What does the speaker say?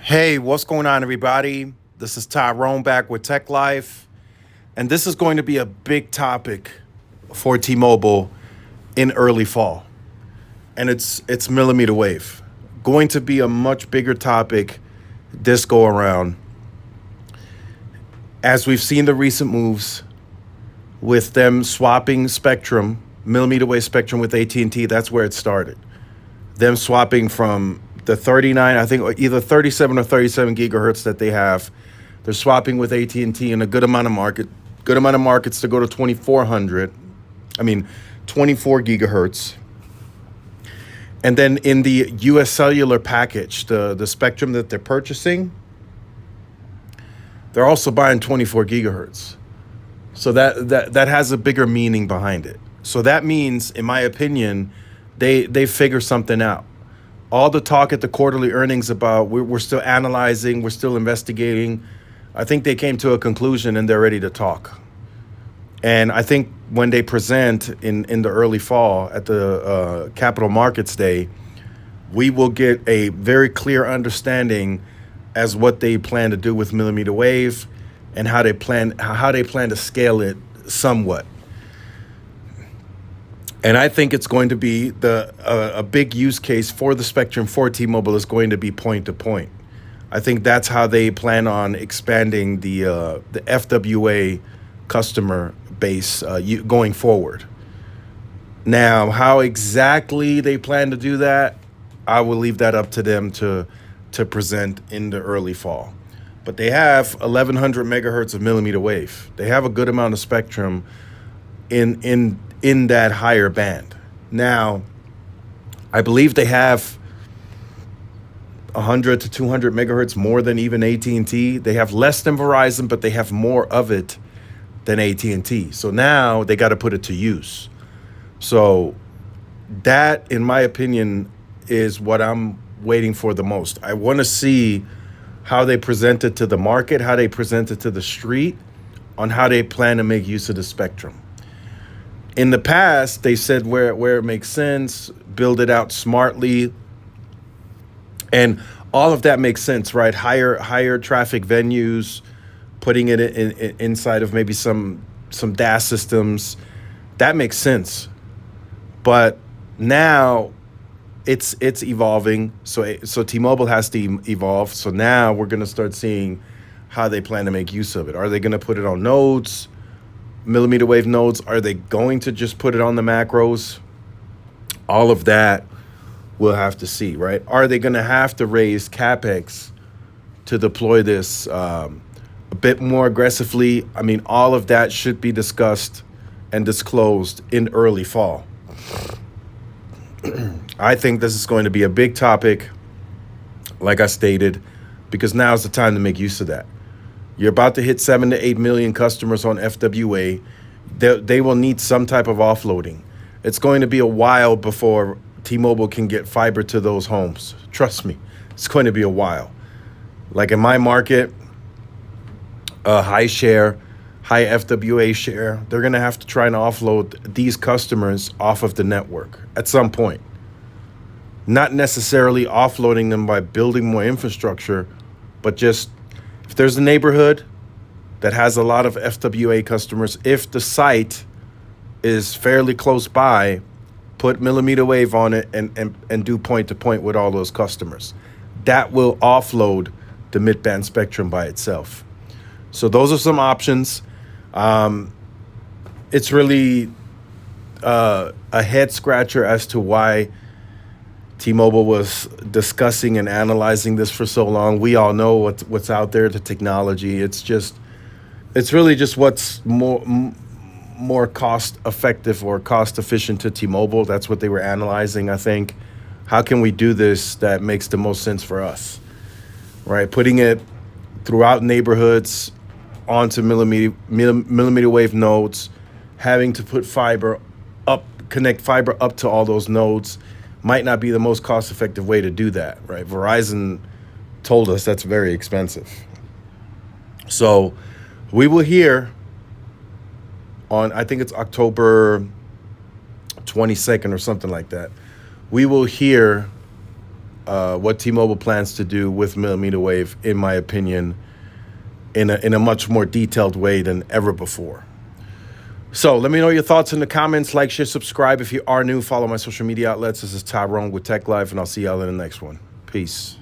Hey, what's going on, everybody? This is Tyrone back with Tech Life, and this is going to be a big topic for T-Mobile in early fall, and it's millimeter wave. Going to be a much bigger topic this go around, as we've seen the recent moves with them swapping spectrum, millimeter wave spectrum with AT&T. That's where it started. Them swapping from the 39, I think either 37 or 37 gigahertz that they have. They're swapping with AT&T in a good amount of markets to go to 2400. 24 gigahertz. And then in the US cellular package, the spectrum that they're purchasing, they're also buying 24 gigahertz. So that has a bigger meaning behind it. So that means, in my opinion, they figure something out. All the talk at the quarterly earnings about we're still analyzing, we're still investigating. I think they came to a conclusion and they're ready to talk. And I think when they present in the early fall at the Capital Markets Day, we will get a very clear understanding as what they plan to do with millimeter wave and how they plan to scale it somewhat. And I think it's going to be a big use case for the spectrum for T-Mobile is going to be point to point. I think that's how they plan on expanding the FWA customer base going forward. Now, how exactly they plan to do that, I will leave that up to them to present in the early fall. But they have 1100 megahertz of millimeter wave. They have a good amount of spectrum in that higher band. Now, I believe they have 100 to 200 megahertz more than even AT&T. They have less than Verizon, but they have more of it than AT&T. So now they got to put it to use. So that, in my opinion, is what I'm waiting for the most. I want to see how they present it to the market, how they present it to the street, on how they plan to make use of the spectrum. In the past, they said where it makes sense, build it out smartly. And all of that makes sense, right? Higher traffic venues, putting it inside of maybe some DAS systems. That makes sense. But now it's evolving. So T-Mobile has to evolve. So now we're going to start seeing how they plan to make use of it. Are they going to put it on nodes? Millimeter wave nodes? Are they going to just put it on the macros? All of that we'll have to see, right? Are they going to have to raise CapEx to deploy this a bit more aggressively? I mean, all of that should be discussed and disclosed in early fall. I think this is going to be a big topic, like I stated, because now is the time to make use of that. You're about to hit 7 to 8 million customers on FWA. They will need some type of offloading. It's going to be a while before T-Mobile can get fiber to those homes. Trust me, it's going to be a while. Like in my market, high FWA share, they're going to have to try and offload these customers off of the network at some point. Not necessarily offloading them by building more infrastructure, but just if there's a neighborhood that has a lot of FWA customers, if the site is fairly close by, put millimeter wave on it and do point to point with all those customers. That will offload the mid-band spectrum by itself. So those are some options. It's really a head scratcher as to why T-Mobile was discussing and analyzing this for so long. We all know what's out there, the technology. It's really just what's more cost effective or cost efficient to T-Mobile. That's what they were analyzing, I think. How can we do this that makes the most sense for us, right? Putting it throughout neighborhoods onto millimeter wave nodes, having to put connect fiber up to all those nodes might not be the most cost-effective way to do that, right? Verizon told us that's very expensive. So we will hear on, I think it's October 22nd or something like that, we will hear what T-Mobile plans to do with millimeter wave, in my opinion, in a much more detailed way than ever before. So let me know your thoughts in the comments. Like, share, subscribe. If you are new, follow my social media outlets. This is Tyrone with Tech Life, and I'll see y'all in the next one. Peace.